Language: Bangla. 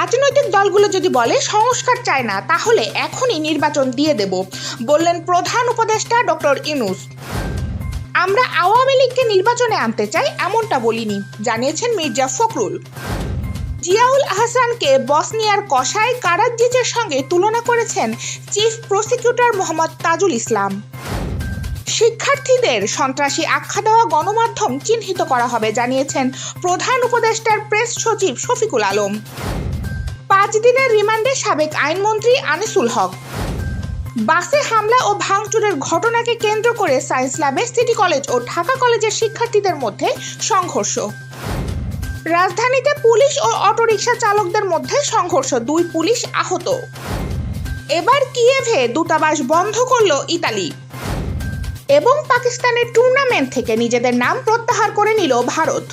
রাজনৈতিক দলগুলো যদি বলে সংস্কার চায় না, তাহলে এখনই নির্বাচন দিয়ে দেব, বললেন প্রধান উপদেষ্টা ডক্টর ইউনূস। আমরা আওয়ামী লীগকে নির্বাচনে আনতে চাই এমনটা বলিনি, জানিয়েছেন মির্জা ফখরুল। জিয়াউল আহসানকে বসনিয়ার কসাই কারাদ্জিচের সঙ্গে তুলনা করেছেন চিফ প্রসিকিউটর মোহাম্মদ তাজুল ইসলাম। শিক্ষার্থীদের সন্ত্রাসী আখ্যা দেওয়া গণমাধ্যম চিহ্নিত করা হবে, জানিয়েছেন প্রধান উপদেষ্টার প্রেস সচিব শফিকুল আলম। 5 দিনের রিমান্ডে সাবেক আইনমন্ত্রী আনিসুল হক। বাসে হামলা ও ভাঙচুরের ঘটনাকে কেন্দ্র করে সায়েন্স ল্যাবে সিটি কলেজ ও ঢাকা কলেজের শিক্ষার্থীদের মধ্যে সংঘর্ষ। রাজধানীতে পুলিশ ও অটোরিকশা চালকদের মধ্যে সংঘর্ষ, 2 পুলিশ আহত। এবার কিয়েভে দূতাবাস বন্ধ করল ইতালি। এবং পাকিস্তানের টুর্নামেন্ট থেকে নিজেদের নাম প্রত্যাহার করে নিল ভারত।